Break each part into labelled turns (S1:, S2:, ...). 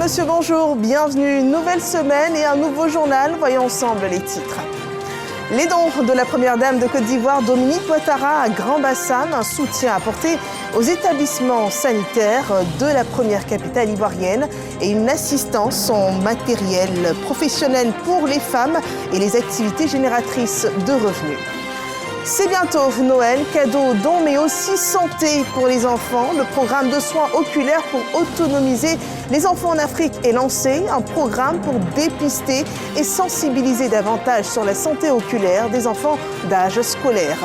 S1: monsieur, bonjour, bienvenue. Nouvelle semaine et un nouveau journal. Voyons ensemble les titres. Les dons de la première dame de Côte d'Ivoire, Dominique Ouattara, à Grand-Bassam, un soutien apporté aux établissements sanitaires de la première capitale ivoirienne et une assistance en matériel professionnel pour les femmes et les activités génératrices de revenus. C'est bientôt Noël, cadeaux, dons, mais aussi santé pour les enfants. Le programme de soins oculaires pour autonomiser les enfants en Afrique est lancé. Un programme pour dépister et sensibiliser davantage sur la santé oculaire des enfants d'âge scolaire.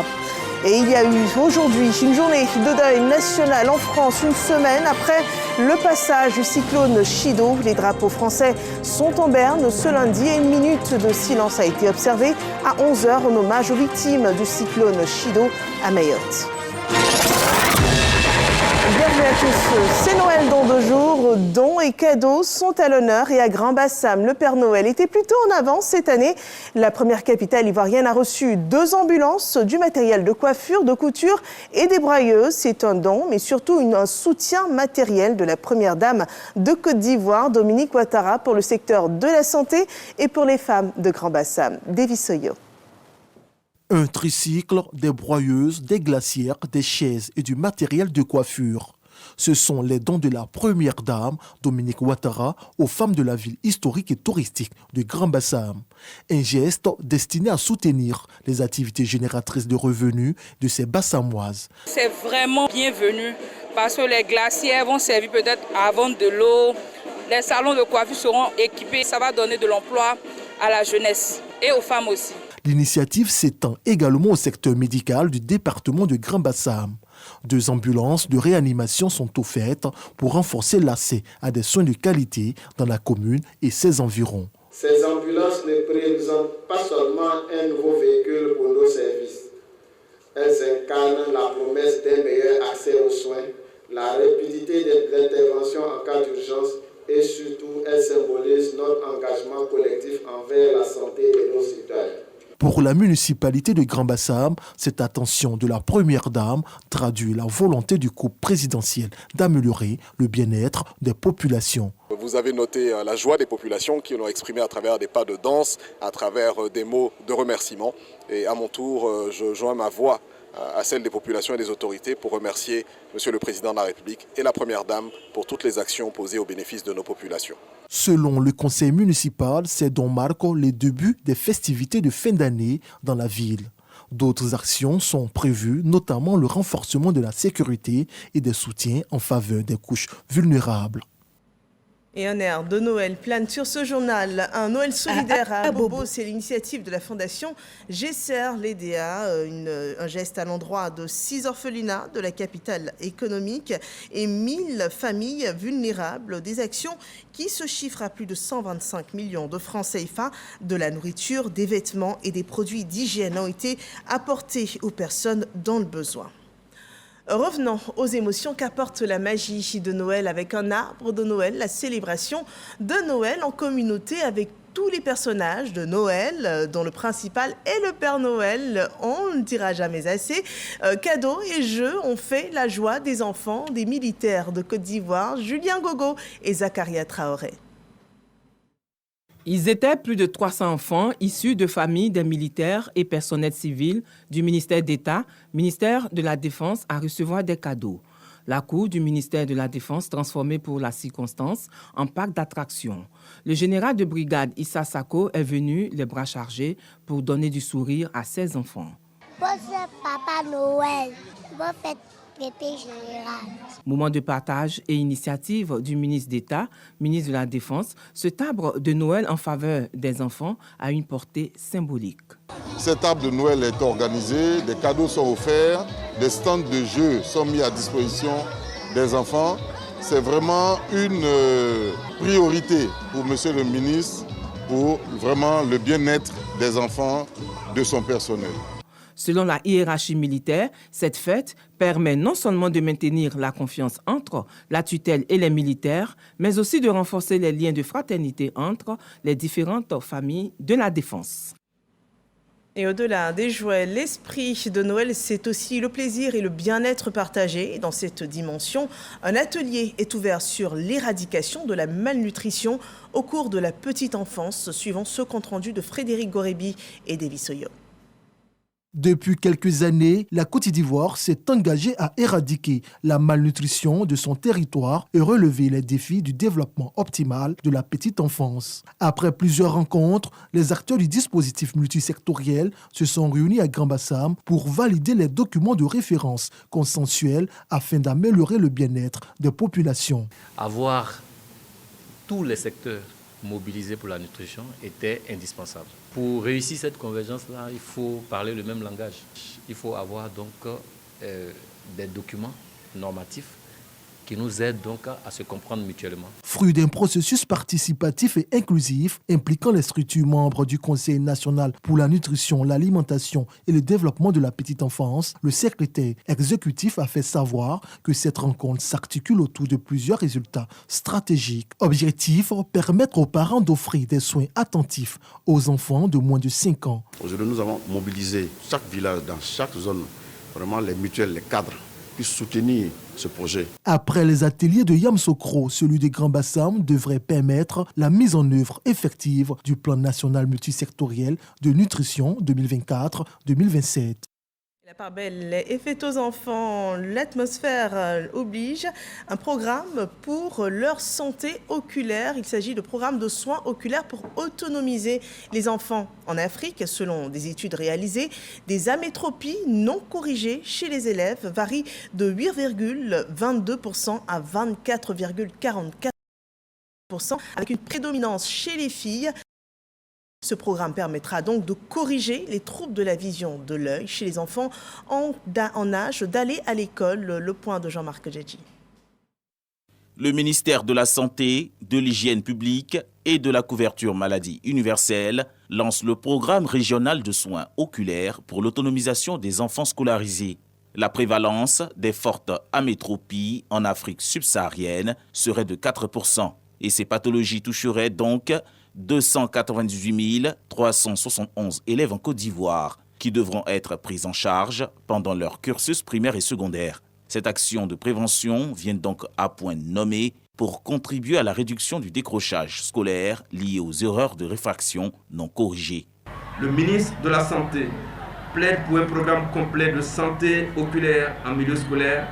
S1: Et il y a eu aujourd'hui une journée de deuil national en France, une semaine après le passage du cyclone Chido. Les drapeaux français sont en berne ce lundi et une minute de silence a été observée à 11h en hommage aux victimes du cyclone Chido à Mayotte. Bienvenue à tous, c'est Noël dans 2 jours. Dons et cadeaux sont à l'honneur et à Grand-Bassam, le Père Noël était plutôt en avance cette année. La première capitale ivoirienne a reçu 2 ambulances, du matériel de coiffure, de couture et des broyeuses. C'est un don, mais surtout un soutien matériel de la première dame de Côte d'Ivoire, Dominique Ouattara, pour le secteur de la santé et pour les femmes de Grand-Bassam. Davy Soyo.
S2: Un tricycle, des broyeuses, des glacières, des chaises et du matériel de coiffure. Ce sont les dons de la première dame, Dominique Ouattara, aux femmes de la ville historique et touristique de Grand-Bassam. Un geste destiné à soutenir les activités génératrices de revenus de ces Bassamoises.
S3: C'est vraiment bienvenu parce que les glacières vont servir peut-être à vendre de l'eau. Les salons de coiffure seront équipés. Ça va donner de l'emploi à la jeunesse et aux femmes aussi.
S2: L'initiative s'étend également au secteur médical du département de Grand-Bassam. 2 ambulances de réanimation sont offertes pour renforcer l'accès à des soins de qualité dans la commune et ses environs.
S4: Ces ambulances ne représentent pas seulement un nouveau véhicule pour nos services. Elles incarnent la promesse d'un meilleur accès aux soins, la rapidité de l'intervention en cas d'urgence et surtout elles symbolisent notre engagement collectif envers la santé de nos citoyens.
S2: Pour la municipalité de Grand-Bassam, cette attention de la première dame traduit la volonté du couple présidentiel d'améliorer le bien-être des populations.
S5: Vous avez noté la joie des populations qui l'ont exprimé à travers des pas de danse, à travers des mots de remerciement. Et à mon tour, je joins ma voix à celle des populations et des autorités pour remercier Monsieur le Président de la République et la Première Dame pour toutes les actions posées au bénéfice de nos populations.
S2: Selon le conseil municipal, ces dons marquent les débuts des festivités de fin d'année dans la ville. D'autres actions sont prévues, notamment le renforcement de la sécurité et des soutiens en faveur des couches vulnérables.
S1: Et un air de Noël plane sur ce journal. Un Noël solidaire à Bobo, c'est l'initiative de la fondation Gesser l'EDA, un geste à l'endroit de 6 orphelinats de la capitale économique et 1000 familles vulnérables. Des actions qui se chiffrent à plus de 125 millions de francs CFA. De la nourriture, des vêtements et des produits d'hygiène ont été apportés aux personnes dans le besoin. Revenons aux émotions qu'apporte la magie de Noël avec un arbre de Noël, la célébration de Noël en communauté avec tous les personnages de Noël, dont le principal est le Père Noël. On ne dira jamais assez. Cadeaux et jeux ont fait la joie des enfants, des militaires de Côte d'Ivoire, Julien Gogo et Zakaria Traoré.
S6: Ils étaient plus de 300 enfants issus de familles des militaires et personnels civils du ministère d'État, ministère de la Défense, à recevoir des cadeaux. La cour du ministère de la Défense transformée pour la circonstance en parc d'attractions. Le général de brigade Issa Sako est venu les bras chargés pour donner du sourire à ses enfants.
S7: Bonjour Papa Noël, bonne fête Pépé Général.
S6: Moment de partage et initiative du ministre d'État, ministre de la Défense, cet arbre de Noël en faveur des enfants a une portée symbolique.
S8: Cet arbre de Noël est organisé, des cadeaux sont offerts, des stands de jeux sont mis à disposition des enfants. C'est vraiment une priorité pour Monsieur le ministre, pour vraiment le bien-être des enfants, de son personnel.
S6: Selon la hiérarchie militaire, cette fête permet non seulement de maintenir la confiance entre la tutelle et les militaires, mais aussi de renforcer les liens de fraternité entre les différentes familles de la défense.
S1: Et au-delà des jouets, l'esprit de Noël, c'est aussi le plaisir et le bien-être partagé. Et dans cette dimension, un atelier est ouvert sur l'éradication de la malnutrition au cours de la petite enfance, suivant ce compte-rendu de Frédéric Gorebi et Davis Oyo.
S2: Depuis quelques années, la Côte d'Ivoire s'est engagée à éradiquer la malnutrition de son territoire et relever les défis du développement optimal de la petite enfance. Après plusieurs rencontres, les acteurs du dispositif multisectoriel se sont réunis à Grand-Bassam pour valider les documents de référence consensuels afin d'améliorer le bien-être des populations.
S9: Avoir tous les secteurs mobilisés pour la nutrition était indispensable. Pour réussir cette convergence-là, il faut parler le même langage. Il faut avoir donc des documents normatifs qui nous aident donc à se comprendre mutuellement.
S2: Fruit d'un processus participatif et inclusif impliquant les structures membres du Conseil national pour la nutrition, l'alimentation et le développement de la petite enfance, le secrétaire exécutif a fait savoir que cette rencontre s'articule autour de plusieurs résultats stratégiques. Objectif, permettre aux parents d'offrir des soins attentifs aux enfants de moins de 5 ans.
S10: Aujourd'hui, nous avons mobilisé chaque village, dans chaque zone, vraiment les mutuelles, les cadres, puissent soutenir ce projet.
S2: Après les ateliers de Yamsokro, celui de Grand-Bassam devrait permettre la mise en œuvre effective du plan national multisectoriel de nutrition 2024-2027.
S1: La part belle est faite aux enfants, l'atmosphère oblige. Un programme pour leur santé oculaire. Il s'agit de programmes de soins oculaires pour autonomiser les enfants. En Afrique, selon des études réalisées, des amétropies non corrigées chez les élèves varient de 8,22% à 24,44%, avec une prédominance chez les filles. Ce programme permettra donc de corriger les troubles de la vision de l'œil chez les enfants en âge d'aller à l'école. Le point de Jean-Marc Djedji.
S11: Le ministère de la Santé, de l'Hygiène publique et de la couverture maladie universelle lance le programme régional de soins oculaires pour l'autonomisation des enfants scolarisés. La prévalence des fortes amétropies en Afrique subsaharienne serait de 4% et ces pathologies toucheraient donc 298 371 élèves en Côte d'Ivoire qui devront être pris en charge pendant leur cursus primaire et secondaire. Cette action de prévention vient donc à point nommé pour contribuer à la réduction du décrochage scolaire lié aux erreurs de réfraction non corrigées.
S12: Le ministre de la Santé plaide pour un programme complet de santé oculaire en milieu scolaire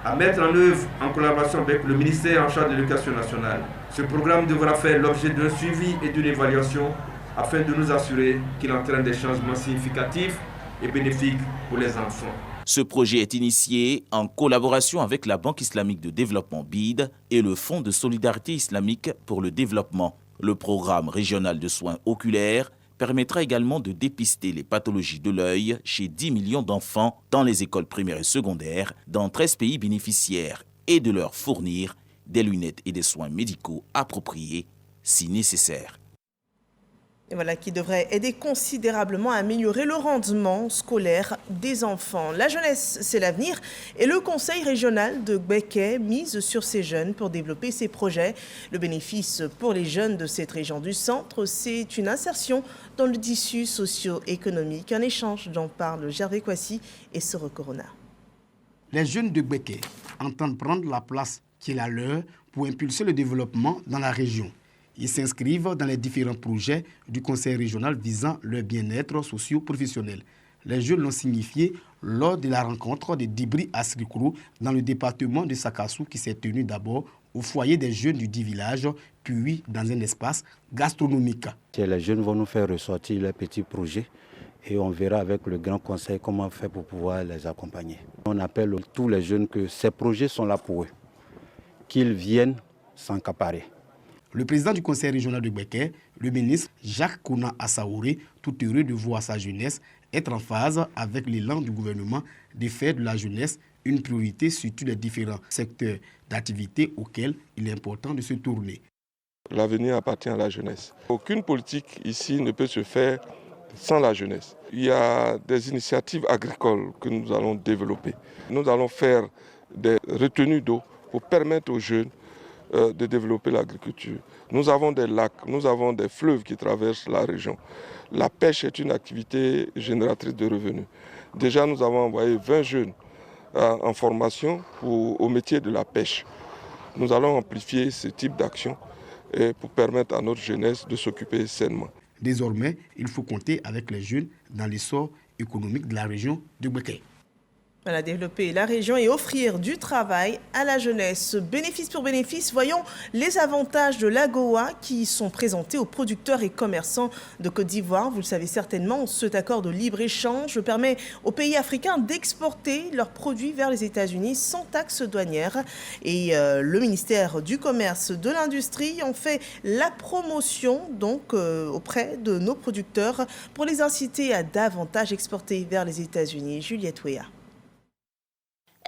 S12: à mettre en œuvre en collaboration avec le ministère en charge de l'Éducation nationale. Ce programme devra faire l'objet d'un suivi et d'une évaluation afin de nous assurer qu'il entraîne des changements significatifs et bénéfiques pour les enfants.
S11: Ce projet est initié en collaboration avec la Banque islamique de développement BID et le Fonds de solidarité islamique pour le développement. Le programme régional de soins oculaires permettra également de dépister les pathologies de l'œil chez 10 millions d'enfants dans les écoles primaires et secondaires dans 13 pays bénéficiaires et de leur fournir des lunettes et des soins médicaux appropriés si nécessaire.
S1: Et voilà qui devrait aider considérablement à améliorer le rendement scolaire des enfants. La jeunesse, c'est l'avenir et le conseil régional de Gbeke mise sur ces jeunes pour développer ses projets. Le bénéfice pour les jeunes de cette région du centre, c'est une insertion dans le tissu socio-économique. Un échange dont parle Gervais Kwasi et Soro Corona.
S13: Les jeunes de Gbeke entendent prendre la place qui est la leur pour impulser le développement dans la région. Ils s'inscrivent dans les différents projets du conseil régional visant leur bien-être socio-professionnel. Les jeunes l'ont signifié lors de la rencontre de Dibri Asrikuru dans le département de Sakassou qui s'est tenue d'abord au foyer des jeunes du 10 villages, puis dans un espace gastronomique.
S14: Les jeunes vont nous faire ressortir leurs petits projets et on verra avec le grand conseil comment faire pour pouvoir les accompagner. On appelle tous les jeunes que ces projets sont là pour eux, qu'ils viennent s'accaparer.
S13: Le président du conseil régional de Gbeke, le ministre Jacques Kouna Assaouré, tout heureux de voir sa jeunesse être en phase avec l'élan du gouvernement de faire de la jeunesse une priorité sur tous les différents secteurs d'activité auxquels il est important de se tourner.
S15: L'avenir appartient à la jeunesse. Aucune politique ici ne peut se faire sans la jeunesse. Il y a des initiatives agricoles que nous allons développer. Nous allons faire des retenues d'eau pour permettre aux jeunes de développer l'agriculture. Nous avons des lacs, nous avons des fleuves qui traversent la région. La pêche est une activité génératrice de revenus. Déjà, nous avons envoyé 20 jeunes en formation au métier de la pêche. Nous allons amplifier ce type d'action pour permettre à notre jeunesse de s'occuper sainement.
S13: Désormais, il faut compter avec les jeunes dans l'essor économique de la région de Gbeke.
S1: Voilà, développer la région et offrir du travail à la jeunesse. Bénéfice pour bénéfice, voyons les avantages de l'AGOA qui sont présentés aux producteurs et commerçants de Côte d'Ivoire. Vous le savez certainement, cet accord de libre-échange permet aux pays africains d'exporter leurs produits vers les États-Unis sans taxe douanière. Et le ministère du Commerce, de l'Industrie en fait la promotion donc auprès de nos producteurs pour les inciter à davantage exporter vers les États-Unis. Juliette Ouéa.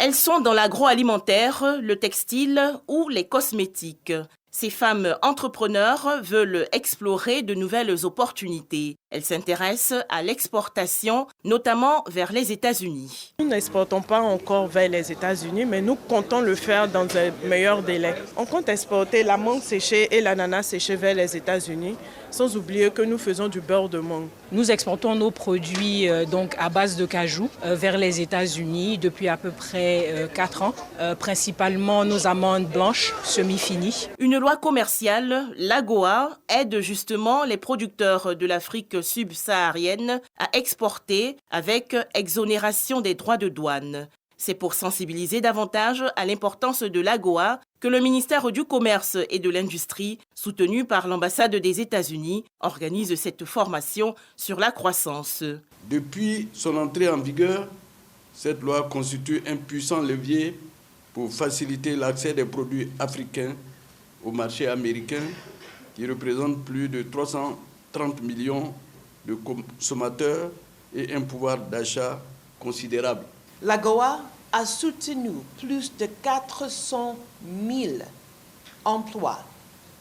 S16: Elles sont dans l'agroalimentaire, le textile ou les cosmétiques. Ces femmes entrepreneurs veulent explorer de nouvelles opportunités. Elles s'intéressent à l'exportation, notamment vers les États-Unis.
S17: Nous n'exportons pas encore vers les États-Unis, mais nous comptons le faire dans un meilleur délai. On compte exporter la mangue séchée et l'ananas séché vers les États-Unis, sans oublier que nous faisons du beurre de mangue.
S18: Nous exportons nos produits donc à base de cajou vers les États-Unis depuis à peu près 4 ans, principalement nos amandes blanches semi-finies.
S16: Une loi commerciale, l'AGOA, aide justement les producteurs de l'Afrique subsaharienne à exporter avec exonération des droits de douane. C'est pour sensibiliser davantage à l'importance de l'AGOA que le ministère du Commerce et de l'Industrie, soutenu par l'ambassade des États-Unis, organise cette formation sur la croissance.
S19: Depuis son entrée en vigueur, cette loi constitue un puissant levier pour faciliter l'accès des produits africains au marché américain, qui représente plus de 330 millions de consommateurs et un pouvoir d'achat considérable.
S20: L'AGOA a soutenu plus de 400 000 emplois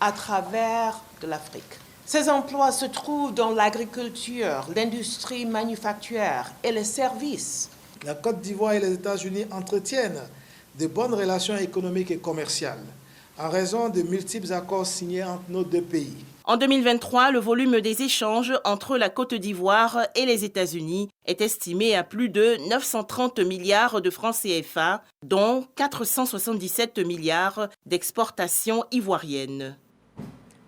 S20: à travers de l'Afrique. Ces emplois se trouvent dans l'agriculture, l'industrie manufacturière et les services.
S21: La Côte d'Ivoire et les États-Unis entretiennent de bonnes relations économiques et commerciales en raison de multiples accords signés entre nos deux pays.
S16: En 2023, le volume des échanges entre la Côte d'Ivoire et les États-Unis est estimé à plus de 930 milliards de francs CFA, dont 477 milliards d'exportations ivoiriennes.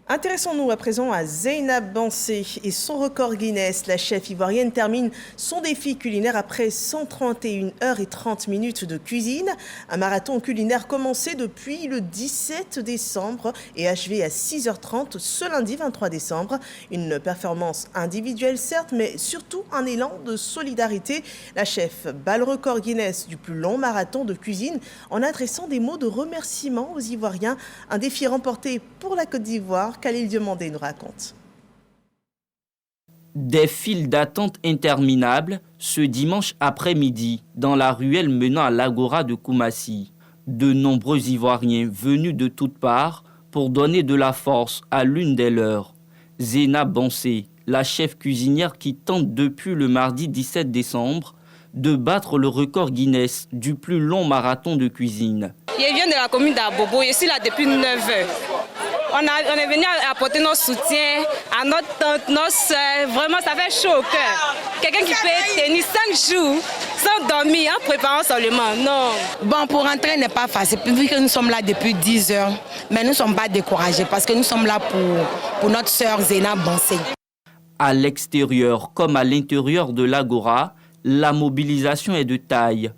S1: Intéressons-nous à présent à Zeynab Bansé et son record Guinness. La chef ivoirienne termine son défi culinaire après 131 heures et 30 minutes de cuisine. Un marathon culinaire commencé depuis le 17 décembre et achevé à 6h30 ce lundi 23 décembre. Une performance individuelle certes, mais surtout un élan de solidarité. La chef bat le record Guinness du plus long marathon de cuisine en adressant des mots de remerciement aux Ivoiriens. Un défi remporté pour la Côte d'Ivoire. Khalil Diomandé nous raconte.
S22: Des files d'attente interminables ce dimanche après-midi dans la ruelle menant à l'Agora de Koumassi. De nombreux Ivoiriens venus de toutes parts pour donner de la force à l'une des leurs. Zeynab Bansé, la chef cuisinière qui tente depuis le mardi 17 décembre de battre le record Guinness du plus long marathon de cuisine.
S23: Je viens de la commune d'Abobo, je suis là depuis 9 heures. On est venu apporter notre soutien à notre tante, nos soeurs. Vraiment, ça fait chaud au cœur. Quelqu'un qui peut tenir 5 jours sans dormir en préparant seulement, non.
S24: Bon, pour rentrer n'est pas facile, vu que nous sommes là depuis 10 heures. Mais nous ne sommes pas découragés parce que nous sommes là pour notre sœur Zeynab Bansé.
S22: À l'extérieur comme à l'intérieur de l'Agora, la mobilisation est de taille.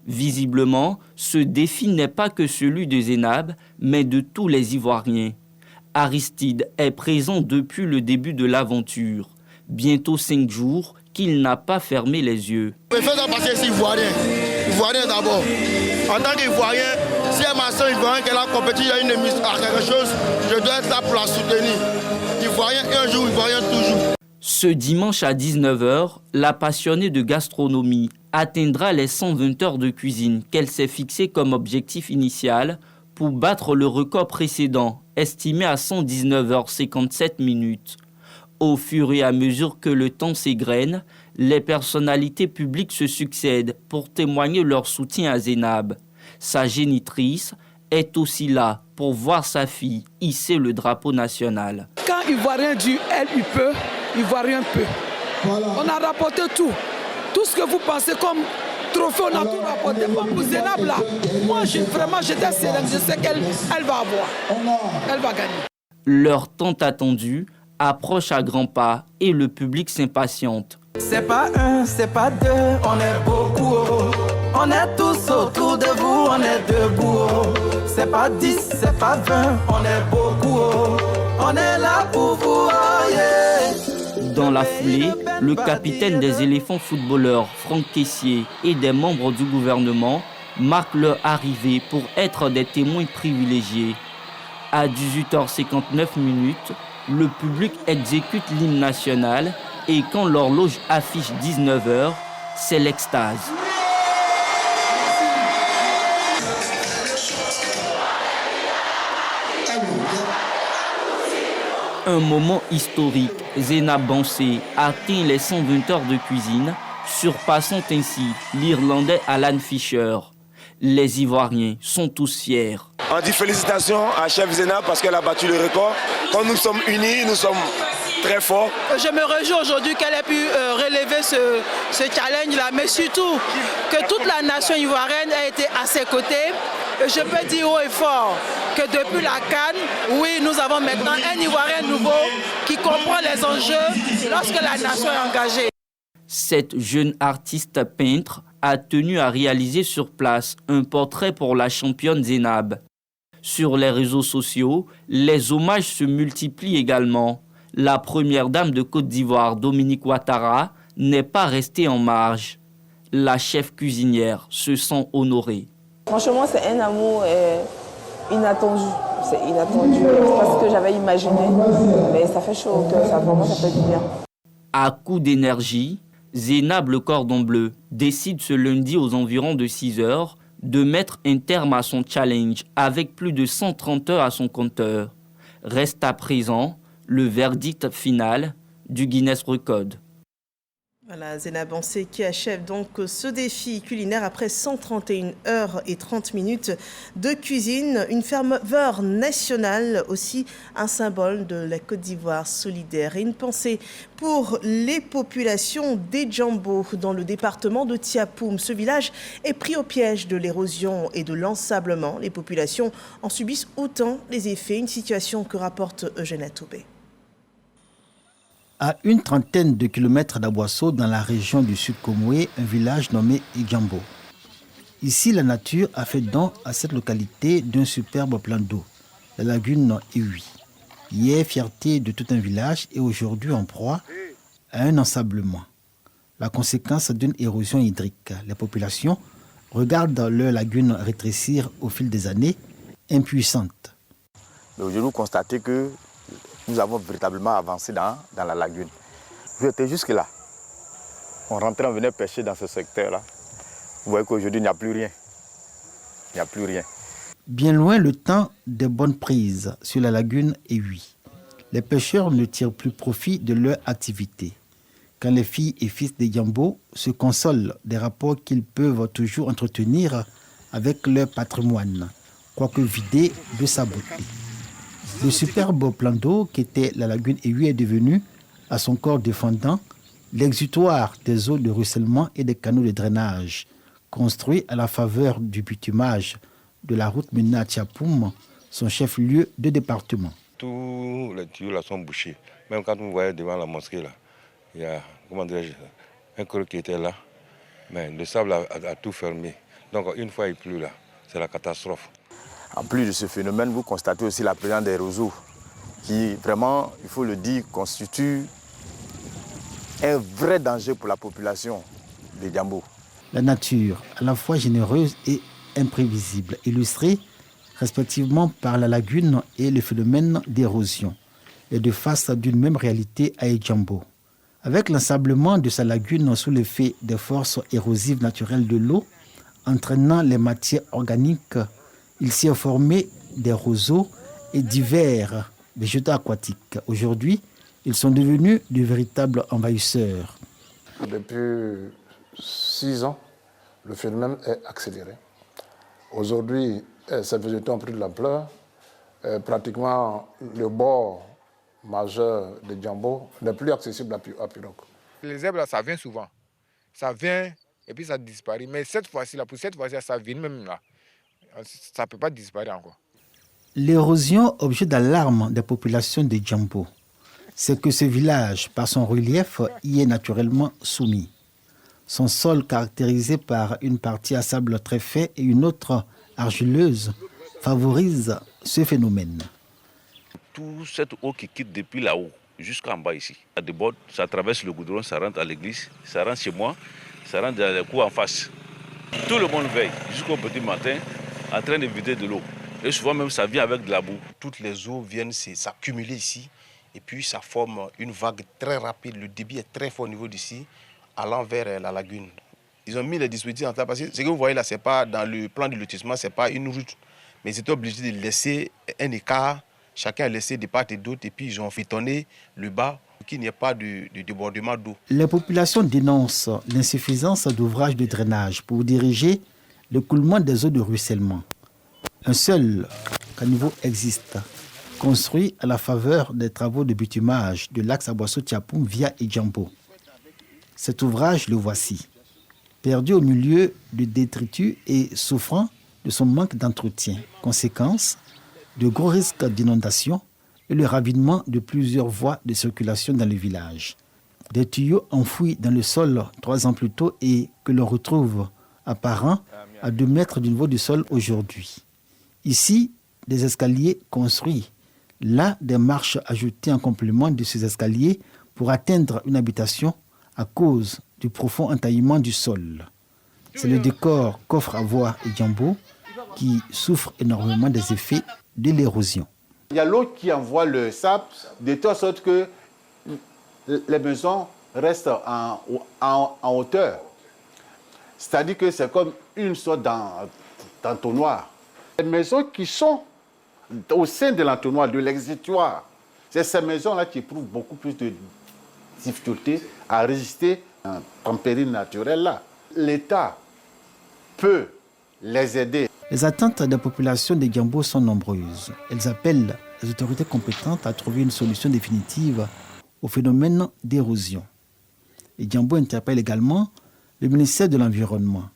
S22: Visiblement, ce défi n'est pas que celui de Zeynab, mais de tous les Ivoiriens. Aristide est présent depuis le début de l'aventure. Bientôt 5 jours qu'il n'a pas fermé les yeux.
S25: Je fais ça parce que je suis Ivoirien. Ivoirien d'abord. En tant qu'Ivoirien, si elle m'a soeur Ivoirien qu'elle a compétit à quelque chose, je dois être là pour la soutenir. Ivoirien un jour, Ivoirien toujours.
S22: Ce dimanche à 19h, la passionnée de gastronomie atteindra les 120 heures de cuisine qu'elle s'est fixé comme objectif initial pour battre le record précédent, estimé à 119h57 minutes. Au fur et à mesure que le temps s'égrène, les personnalités publiques se succèdent pour témoigner leur soutien à Zeynab. Sa génitrice est aussi là pour voir sa fille hisser le drapeau national.
S3: Quand Ivoirien dit elle, il peut, Ivoirien peut. Voilà. On a rapporté tout. Tout ce que vous pensez comme trophée, on a tout rapporté. Comme pour Zenab là, moi j'étais sereine, je sais qu'elle va avoir. Elle va gagner.
S22: Leur tant attendu approche à grands pas et le public s'impatiente.
S4: C'est pas un, c'est pas deux, on est beaucoup. On est tous autour de vous, on est debout. C'est pas 10, c'est pas 20, on est beaucoup. On est là pour vous, oh yeah.
S22: Dans la foulée, le capitaine des éléphants footballeurs, Franck Kessié, et des membres du gouvernement marquent leur arrivée pour être des témoins privilégiés. À 18h59, le public exécute l'hymne national et quand l'horloge affiche 19h, c'est l'extase. Un moment historique, Zenab Bansé atteint les 120 heures de cuisine, surpassant ainsi l'Irlandais Alan Fisher. Les Ivoiriens sont tous fiers.
S5: On dit félicitations à Chef Zenab parce qu'elle a battu le record. Quand nous sommes unis, nous sommes très forts.
S20: Je me réjouis aujourd'hui qu'elle ait pu relever ce challenge-là, mais surtout que toute la nation ivoirienne a été à ses côtés. Je peux dire haut et fort que depuis la CAN, oui, nous avons maintenant un Ivoirien nouveau qui comprend les enjeux lorsque la nation est engagée.
S22: Cette jeune artiste peintre a tenu à réaliser sur place un portrait pour la championne Zenab. Sur les réseaux sociaux, les hommages se multiplient également. La première dame de Côte d'Ivoire, Dominique Ouattara, n'est pas restée en marge. La chef cuisinière se sent honorée.
S7: Franchement, c'est un amour inattendu. C'est inattendu, c'est pas ce que j'avais imaginé. Mais ça fait chaud au cœur, ça fait du bien.
S22: À coup d'énergie, Zenab le Cordon Bleu décide ce lundi aux environs de 6h de mettre un terme à son challenge avec plus de 130 heures à son compteur. Reste à présent le verdict final du Guinness Record.
S1: Voilà, Zenab Bansé qui achève donc ce défi culinaire après 131 heures et 30 minutes de cuisine. Une ferveur nationale, aussi un symbole de la Côte d'Ivoire solidaire. Et une pensée pour les populations d'Edjambo dans le département de Tiapoum. Ce village est pris au piège de l'érosion et de l'ensablement. Les populations en subissent autant les effets. Une situation que rapporte Eugène Atoubé.
S8: À une trentaine de kilomètres d'Aboisseau, dans la région du Sud Komoué, un village nommé Edjambo. Ici, la nature a fait don à cette localité d'un superbe plan d'eau, la lagune Ewi. Hier, fierté de tout un village et aujourd'hui en proie à un ensablement. La conséquence d'une érosion hydrique. Les populations regardent leur lagune rétrécir au fil des années, impuissantes.
S26: Aujourd'hui, constater que nous avons véritablement avancé dans la lagune. J'étais jusque là. On rentrait, on venait pêcher dans ce secteur-là. Vous voyez qu'aujourd'hui, il n'y a plus rien. Il n'y a plus rien.
S8: Bien loin le temps des bonnes prises sur la lagune Ewi. Les pêcheurs ne tirent plus profit de leur activité. Quand les filles et fils des Yambo se consolent des rapports qu'ils peuvent toujours entretenir avec leur patrimoine, quoique vidé de sa beauté. Le superbe plan d'eau qu'était la lagune Ewi est devenu, à son corps défendant, l'exutoire des eaux de ruissellement et des canaux de drainage, construits à la faveur du bitumage de la route menant à Tiapoum, son chef-lieu de département.
S26: Tous les tuyaux là sont bouchés. Même quand vous voyez devant la mosquée, là, il y a un creux qui était là, mais le sable a tout fermé. Donc une fois il pleut là, c'est la catastrophe. En plus de ce phénomène, vous constatez aussi la présence des roseaux qui, vraiment, il faut le dire, constitue un vrai danger pour la population de Djambo.
S8: La nature, à la fois généreuse et imprévisible, illustrée respectivement par la lagune et le phénomène d'érosion, les deux faces d'une même réalité à Djambo. Avec l'ensablement de sa lagune sous l'effet des forces érosives naturelles de l'eau, entraînant les matières organiques, il s'y est formé des roseaux et divers végétaux aquatiques. Aujourd'hui, ils sont devenus de véritables envahisseurs.
S27: Depuis 6 ans, le phénomène est accéléré. Aujourd'hui,
S2: ces végétaux ont pris de l'ampleur. Pratiquement le bord majeur de Djambo n'est plus accessible à pirogue.
S6: Les herbes, là, ça vient souvent. Ça vient et puis ça disparaît. Mais cette fois-ci, là, pour cette fois-ci, ça vient même là. Ça ne peut pas disparaître encore.
S8: L'érosion, objet d'alarme des populations de Djambo, c'est que ce village, par son relief, y est naturellement soumis. Son sol, caractérisé par une partie à sable très fait et une autre argileuse, favorise ce phénomène.
S9: Toute cette eau qui quitte depuis là-haut jusqu'en bas ici, ça déborde, ça traverse le goudron, ça rentre à l'église, ça rentre chez moi, ça rentre dans les cours en face. Tout le monde veille jusqu'au petit matin en train de vider de l'eau. Et souvent même ça vient avec de la boue.
S10: Toutes les eaux viennent s'accumuler ici et puis ça forme une vague très rapide. Le débit est très fort au niveau d'ici, allant vers la lagune. Ils ont mis les dispositifs en place parce que ce que vous voyez là, c'est pas dans le plan de lotissement, c'est pas une route. Mais ils étaient obligés de laisser un écart, chacun a laissé de part et d'autre, et puis ils ont fitonné le bas pour qu'il n'y ait pas de débordement d'eau.
S8: Les populations dénoncent l'insuffisance d'ouvrages de drainage pour diriger l'écoulement des eaux de ruissellement. Un seul caniveau existe, construit à la faveur des travaux de bitumage de l'axe Aboissou-Tiapoum via Djambo. Cet ouvrage, le voici, perdu au milieu de détritus et souffrant de son manque d'entretien. Conséquence, de gros risques d'inondation et le ravinement de plusieurs voies de circulation dans le village. Des tuyaux enfouis dans le sol 3 ans plus tôt et que l'on retrouve apparents à 2 mètres du niveau du sol aujourd'hui. Ici, des escaliers construits. Là, des marches ajoutées en complément de ces escaliers pour atteindre une habitation à cause du profond entaillement du sol. C'est le décor qu'offre à voir Djambo qui souffre énormément des effets de l'érosion.
S11: Il y a l'eau qui envoie le sable de telle sorte que les maisons restent en hauteur. C'est-à-dire que c'est comme une sorte d'entonnoir. Les maisons qui sont au sein de l'entonnoir, de l'exutoire, c'est ces maisons-là qui éprouvent beaucoup plus de difficultés à résister à un tempéré naturel-là. L'État peut les aider.
S8: Les attentes des populations de Djambo sont nombreuses. Elles appellent les autorités compétentes à trouver une solution définitive au phénomène d'érosion. Et Djambo interpelle également le ministère de l'Environnement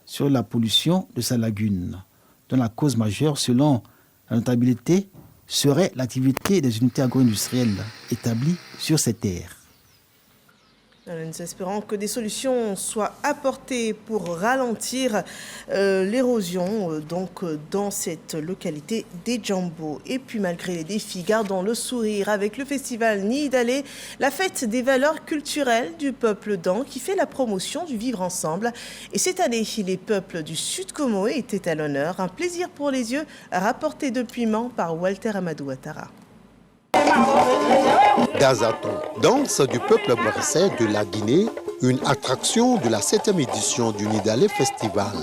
S8: sur la pollution de sa lagune, dont la cause majeure, selon la notabilité, serait l'activité des unités agro-industrielles établies sur ces terres.
S1: Nous espérons que des solutions soient apportées pour ralentir l'érosion dans cette localité des Djambo. Et puis malgré les défis, gardons le sourire avec le festival Niidalé, la fête des valeurs culturelles du peuple Dan qui fait la promotion du vivre ensemble. Et cette année, les peuples du Sud Comoé étaient à l'honneur. Un plaisir pour les yeux, rapporté depuis Mans par Walter Amadou Ouattara.
S12: Dazaton, danse du peuple brassais de la Guinée, une attraction de la 7e édition du Niidalé Festival.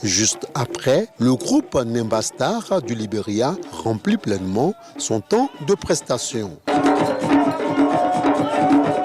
S12: Juste après, le groupe Nembastar du Libéria remplit pleinement son temps de prestation.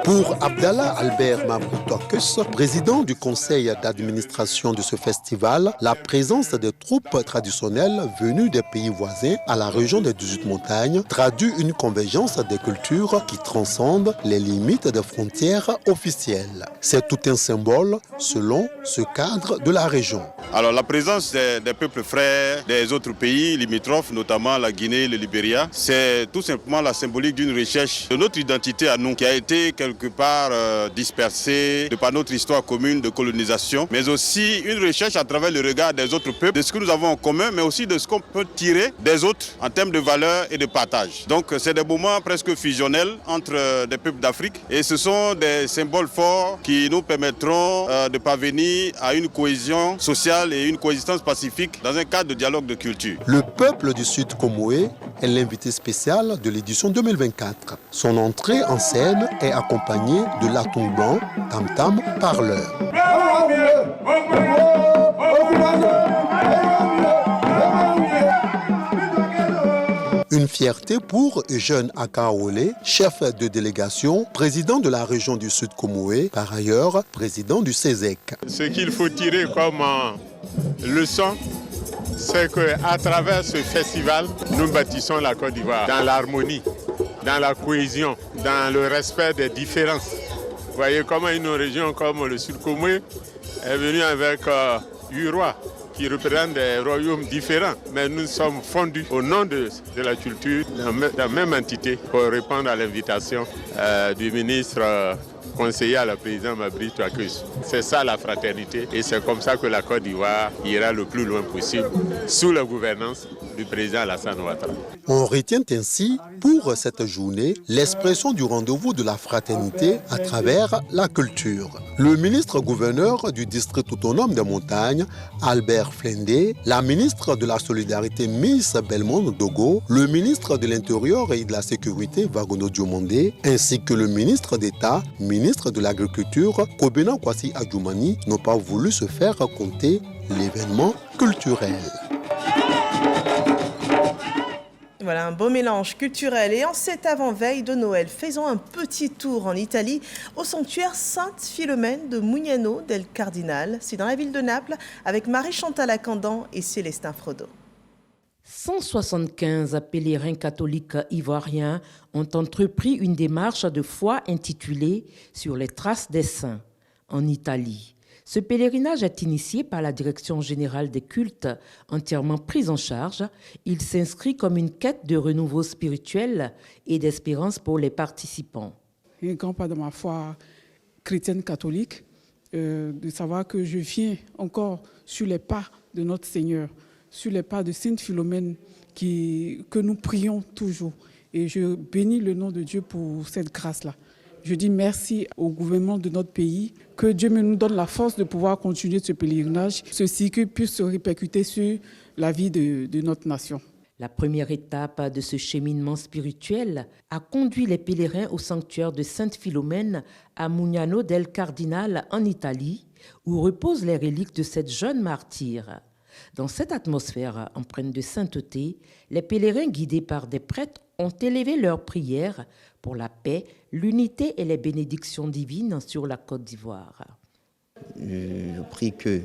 S12: Pour Abdallah Albert Mabroutouakes, président du conseil d'administration de ce festival, la présence des troupes traditionnelles venues des pays voisins à la région des 18 montagnes traduit une convergence des cultures qui transcende les limites des frontières officielles. C'est tout un symbole selon ce cadre de la région.
S27: Alors la présence des peuples frères des autres pays limitrophes, notamment la Guinée et le Libéria, c'est tout simplement la symbolique d'une recherche de notre identité à nous qui a été quelque part dispersée de par notre histoire commune de colonisation, mais aussi une recherche à travers le regard des autres peuples, de ce que nous avons en commun, mais aussi de ce qu'on peut tirer des autres en termes de valeurs et de partage. Donc c'est des moments presque fusionnels entre des peuples d'Afrique et ce sont des symboles forts qui nous permettront de parvenir à une cohésion sociale et une coexistence pacifique dans un cadre de dialogue de culture.
S12: Le peuple du Sud Comoé est l'invité spécial de l'édition 2024. Son entrée en scène est accompagnée de l'Atumban, tam-tam parleur. Une fierté pour Eugène Akaolé, chef de délégation, président de la région du Sud Comoé, par ailleurs président du CESEC.
S27: Ce qu'il faut tirer comme
S13: leçon, c'est qu'à travers ce festival, nous bâtissons la Côte d'Ivoire dans l'harmonie, dans la cohésion, dans le respect des différences. Vous voyez comment une région comme le Sud Comoué est venue avec 8 rois qui représentent des royaumes différents. Mais nous sommes fondus au nom de la culture, dans la même entité, pour répondre à l'invitation du ministre conseiller à la présidente Mabry Touakus. C'est ça la fraternité et c'est comme ça que la Côte d'Ivoire ira le plus loin possible sous la gouvernance du président Alassane Ouattara.
S12: On retient ainsi pour cette journée l'expression du rendez-vous de la fraternité à travers la culture. Le ministre-gouverneur du district autonome des montagnes, Albert Flendé, la ministre de la Solidarité Miss Belmondo Dogo, le ministre de l'Intérieur et de la Sécurité Vagono Diomandé, ainsi que le ministre d'État, ministre de l'Agriculture, Kobena Kwasi Adjoumani, n'ont pas voulu se faire raconter l'événement culturel.
S1: Voilà un beau mélange culturel. Et en cette avant-veille de Noël, faisons un petit tour en Italie au sanctuaire Sainte-Philomène de Mugnano del Cardinal. C'est dans la ville de Naples avec Marie-Chantal Acandan et Célestin Frodo.
S14: 175 pèlerins catholiques ivoiriens ont entrepris une démarche de foi intitulée « Sur les traces des saints » en Italie. Ce pèlerinage est initié par la Direction générale des cultes, entièrement prise en charge. Il s'inscrit comme une quête de renouveau spirituel et d'espérance pour les participants.
S3: Un grand pas de ma foi chrétienne catholique, de savoir que je viens encore sur les pas de notre Seigneur, sur les pas de Sainte Philomène que nous prions toujours. Et je bénis le nom de Dieu pour cette grâce-là. Je dis merci au gouvernement de notre pays, que Dieu nous donne la force de pouvoir continuer ce pèlerinage, ce cycle puisse se répercuter sur la vie de notre nation.
S14: La première étape de ce cheminement spirituel a conduit les pèlerins au sanctuaire de Sainte-Philomène à Mugnano del Cardinal en Italie, où reposent les reliques de cette jeune martyre. Dans cette atmosphère empreinte de sainteté, les pèlerins guidés par des prêtres ont élevé leurs prières pour la paix, l'unité et les bénédictions divines sur la Côte d'Ivoire.
S15: Je prie que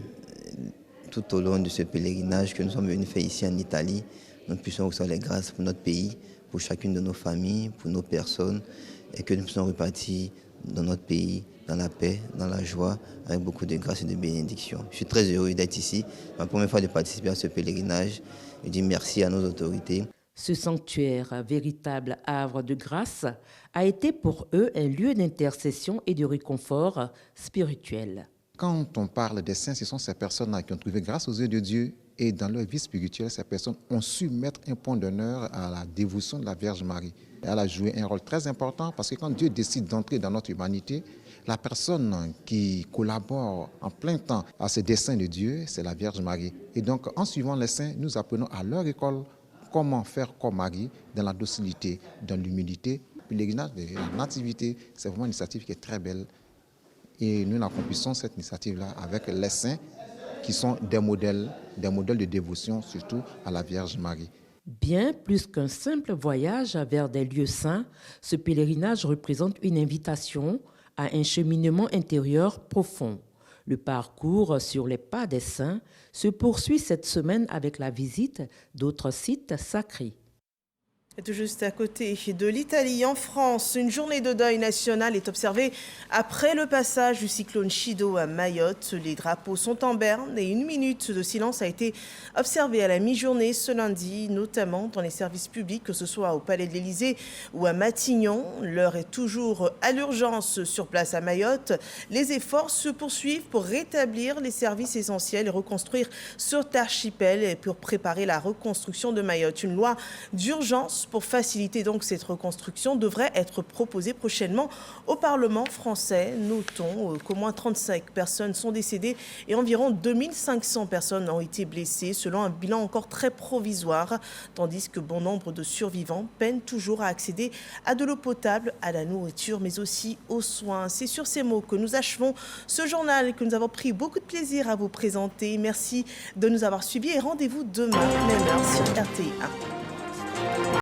S15: tout au long de ce pèlerinage que nous sommes venus faire ici en Italie, nous puissions recevoir les grâces pour notre pays, pour chacune de nos familles, pour nos personnes, et que nous puissions repartir dans notre pays, dans la paix, dans la joie, avec beaucoup de grâce et de bénédictions. Je suis très heureux d'être ici, ma première fois de participer à ce pèlerinage. Je dis merci à nos autorités.
S14: Ce sanctuaire, véritable havre de grâce, a été pour eux un lieu d'intercession et de réconfort spirituel.
S17: Quand on parle des saints, ce sont ces personnes-là qui ont trouvé grâce aux yeux de Dieu et dans leur vie spirituelle, ces personnes ont su mettre un point d'honneur à la dévotion de la Vierge Marie. Elle a joué un rôle très important parce que quand Dieu décide d'entrer dans notre humanité, la personne qui collabore en plein temps à ce dessein de Dieu, c'est la Vierge Marie. Et donc, en suivant les saints, nous apprenons à leur école comment faire comme Marie, dans la docilité, dans l'humilité. Le pèlerinage de la nativité, c'est vraiment une initiative qui est très belle. Et nous accomplissons cette initiative-là avec les saints qui sont des modèles de dévotion, surtout à la Vierge Marie.
S14: Bien plus qu'un simple voyage vers des lieux saints, ce pèlerinage représente une invitation à un cheminement intérieur profond. Le parcours sur les pas des saints se poursuit cette semaine avec la visite d'autres sites sacrés.
S1: Et tout juste à côté de l'Italie, en France, une journée de deuil national est observée après le passage du cyclone Chido à Mayotte. Les drapeaux sont en berne et une minute de silence a été observée à la mi-journée ce lundi, notamment dans les services publics, que ce soit au Palais de l'Élysée ou à Matignon. L'heure est toujours à l'urgence sur place à Mayotte. Les efforts se poursuivent pour rétablir les services essentiels et reconstruire cet archipel et pour préparer la reconstruction de Mayotte. Une loi d'urgence pour faciliter donc cette reconstruction devrait être proposée prochainement au Parlement français. Notons qu'au moins 35 personnes sont décédées et environ 2500 personnes ont été blessées, selon un bilan encore très provisoire, tandis que bon nombre de survivants peinent toujours à accéder à de l'eau potable, à la nourriture, mais aussi aux soins. C'est sur ces mots que nous achevons ce journal que nous avons pris beaucoup de plaisir à vous présenter. Merci de nous avoir suivis et rendez-vous demain, même heure sur RTI1.